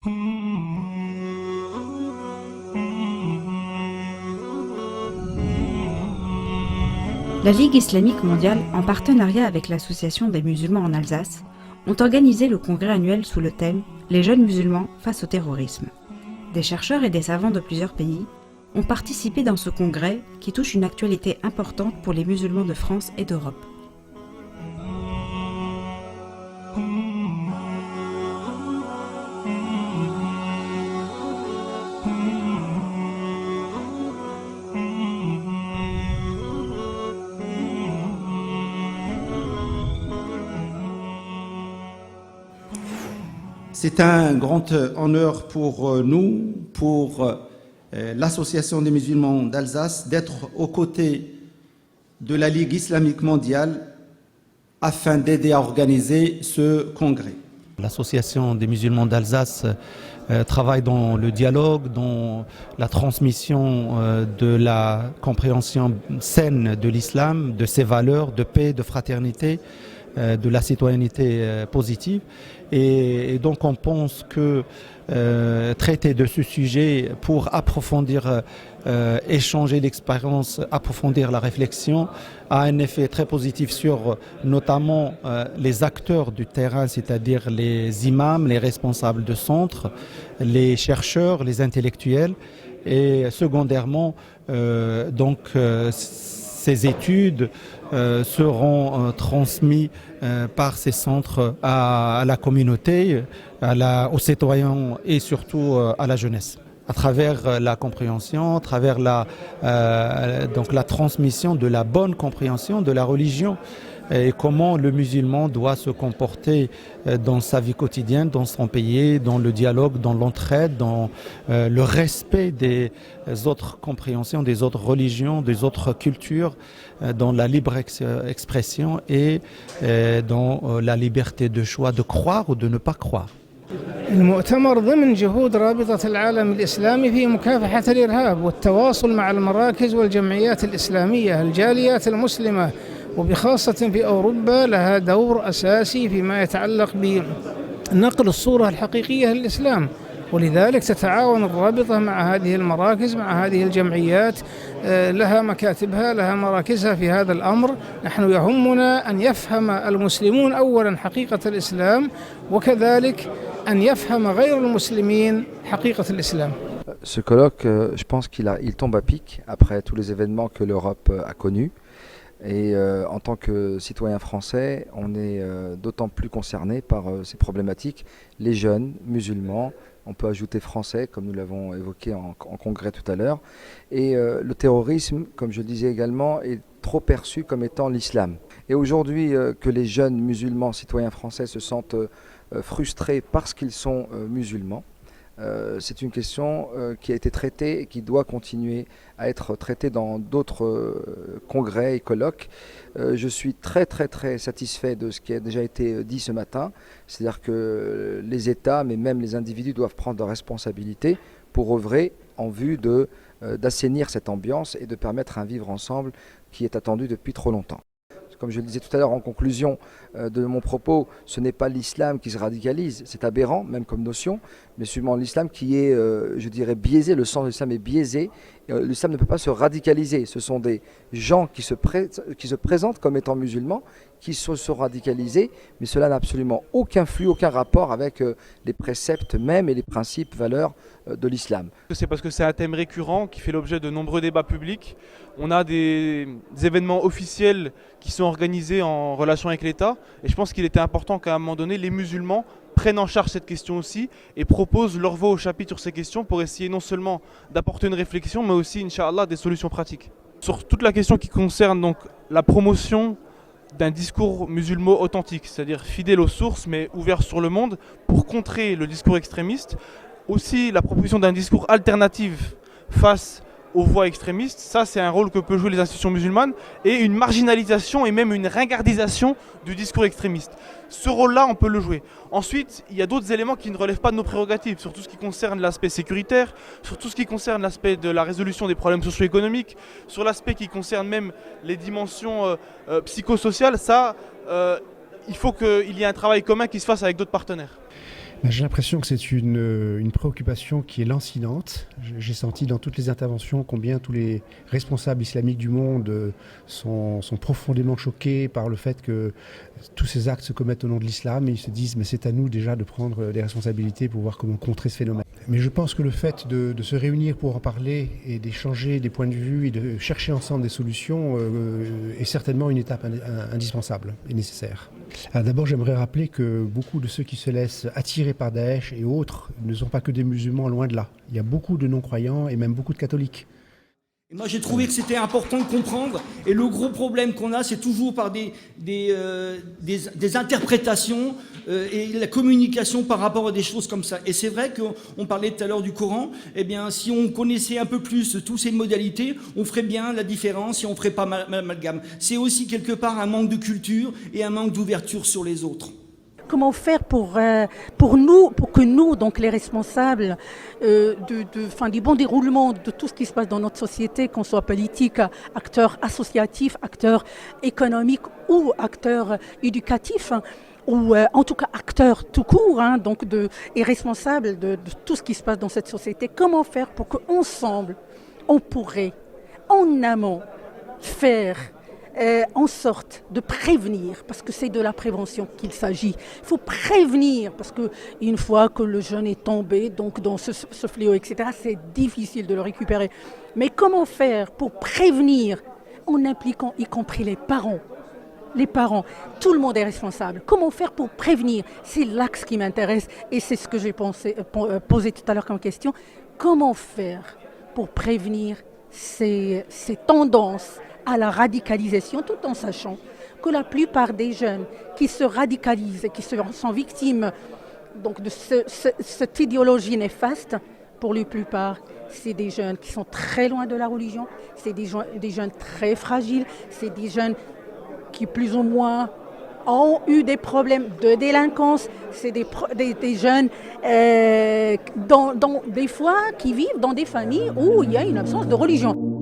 La Ligue islamique mondiale, en partenariat avec l'Association des musulmans en Alsace, ont organisé le congrès annuel sous le thème « Les jeunes musulmans face au terrorisme ». Des chercheurs et des savants de plusieurs pays ont participé dans ce congrès qui touche une actualité importante pour les musulmans de France et d'Europe. C'est un grand honneur pour nous, pour l'Association des musulmans d'Alsace, d'être aux côtés de la Ligue islamique mondiale afin d'aider à organiser ce congrès. L'Association des musulmans d'Alsace travaille dans le dialogue, dans la transmission de la compréhension saine de l'islam, de ses valeurs de paix, de fraternité, de la citoyenneté positive. Et donc on pense que traiter de ce sujet pour approfondir, échanger l'expérience, approfondir la réflexion a un effet très positif sur notamment les acteurs du terrain, c'est-à-dire les imams, les responsables de centres, les chercheurs, les intellectuels et secondairement ces études seront transmises par ces centres à la communauté, aux citoyens et surtout à la jeunesse, à travers la compréhension, à travers la transmission de la bonne compréhension de la religion et comment le musulman doit se comporter dans sa vie quotidienne, dans son pays, dans le dialogue, dans l'entraide, dans le respect des autres compréhensions, des autres religions, des autres cultures, dans la libre expression et dans la liberté de choix de croire ou de ne pas croire. المؤتمر ضمن جهود رابطة العالم الإسلامي في مكافحة الإرهاب والتواصل مع المراكز والجمعيات الإسلامية الجاليات المسلمة وبخاصة في أوروبا لها دور أساسي فيما يتعلق بنقل الصورة الحقيقية للإسلام، ولذلك تتعاون الرابطة مع هذه المراكز مع هذه الجمعيات، لها مكاتبها لها مراكزها في هذا الأمر. نحن يهمنا أن يفهم المسلمون أولا حقيقة الإسلام وكذلك أن يفهم غير المسلمين حقيقة الإسلام. Ce colloque, je pense qu'il tombe à pic après tous les événements que l'Europe a connus. Et en tant que citoyen français, on est d'autant plus concerné par ces problématiques. Les jeunes musulmans, on peut ajouter français, comme nous l'avons évoqué en congrès tout à l'heure. Et le terrorisme, comme je le disais également, est trop perçu comme étant l'islam. Et aujourd'hui, que les jeunes musulmans, citoyens français, se sentent frustrés parce qu'ils sont musulmans, c'est une question qui a été traitée et qui doit continuer à être traitée dans d'autres congrès et colloques. Je suis très satisfait de ce qui a déjà été dit ce matin, c'est-à-dire que les États, mais même les individus doivent prendre leurs responsabilités pour œuvrer en vue d'assainir cette ambiance et de permettre un vivre ensemble qui est attendu depuis trop longtemps. Comme je le disais tout à l'heure en conclusion de mon propos, ce n'est pas l'islam qui se radicalise, c'est aberrant même comme notion, mais seulement l'islam qui est, je dirais, biaisé, le sens de l'islam est biaisé. L'islam ne peut pas se radicaliser, ce sont des gens qui se présentent comme étant musulmans, qui sont radicalisés, mais cela n'a absolument aucun flux, aucun rapport avec les préceptes même et les principes, valeurs de l'islam. C'est parce que c'est un thème récurrent qui fait l'objet de nombreux débats publics. On a des événements officiels qui sont organisés en relation avec l'État et je pense qu'il était important qu'à un moment donné, les musulmans prennent en charge cette question aussi et proposent leur voix au chapitre sur ces questions pour essayer non seulement d'apporter une réflexion mais aussi, Inch'Allah, des solutions pratiques. Sur toute la question qui concerne donc la promotion d'un discours musulman authentique, c'est-à-dire fidèle aux sources mais ouvert sur le monde pour contrer le discours extrémiste. Aussi la proposition d'un discours alternatif face aux voix extrémistes, ça c'est un rôle que peuvent jouer les institutions musulmanes et une marginalisation et même une ringardisation du discours extrémiste. Ce rôle-là, on peut le jouer. Ensuite, il y a d'autres éléments qui ne relèvent pas de nos prérogatives, sur tout ce qui concerne l'aspect sécuritaire, sur tout ce qui concerne l'aspect de la résolution des problèmes socio-économiques, sur l'aspect qui concerne même les dimensions psychosociales. Ça, il faut qu'il y ait un travail commun qui se fasse avec d'autres partenaires. J'ai l'impression que c'est une préoccupation qui est lancinante. J'ai senti dans toutes les interventions combien tous les responsables islamiques du monde sont profondément choqués par le fait que tous ces actes se commettent au nom de l'islam et ils se disent mais c'est à nous déjà de prendre les responsabilités pour voir comment contrer ce phénomène. Mais je pense que le fait de se réunir pour en parler et d'échanger des points de vue et de chercher ensemble des solutions est certainement une étape indispensable et nécessaire. D'abord, j'aimerais rappeler que beaucoup de ceux qui se laissent attirer par Daesh et autres ne sont pas que des musulmans, loin de là. Il y a beaucoup de non-croyants et même beaucoup de catholiques. Et moi j'ai trouvé que c'était important de comprendre, et le gros problème qu'on a, c'est toujours par des interprétations et la communication par rapport à des choses comme ça. Et c'est vrai qu'on parlait tout à l'heure du Coran, eh bien si on connaissait un peu plus toutes ces modalités, on ferait bien la différence et on ne ferait pas l'amalgame. C'est aussi quelque part un manque de culture et un manque d'ouverture sur les autres. Comment faire pour que nous, donc les responsables du bon déroulement de tout ce qui se passe dans notre société, qu'on soit politique, acteurs associatifs, acteurs économiques ou acteurs éducatifs, ou en tout cas acteurs tout court, et responsables de tout ce qui se passe dans cette société, comment faire pour qu'ensemble, on pourrait, en amont, faire en sorte de prévenir, parce que c'est de la prévention qu'il s'agit. Il faut prévenir, parce qu'une fois que le jeune est tombé donc dans ce fléau, etc., c'est difficile de le récupérer. Mais comment faire pour prévenir en impliquant y compris les parents ? Les parents, tout le monde est responsable. Comment faire pour prévenir ? C'est l'axe qui m'intéresse et c'est ce que j'ai posé tout à l'heure comme question. Comment faire pour prévenir ces tendances à la radicalisation, tout en sachant que la plupart des jeunes qui se radicalisent et qui sont victimes donc, de cette idéologie néfaste, pour la plupart, c'est des jeunes qui sont très loin de la religion, c'est des jeunes très fragiles, c'est des jeunes qui plus ou moins ont eu des problèmes de délinquance, c'est des jeunes des fois qui vivent dans des familles où il y a une absence de religion.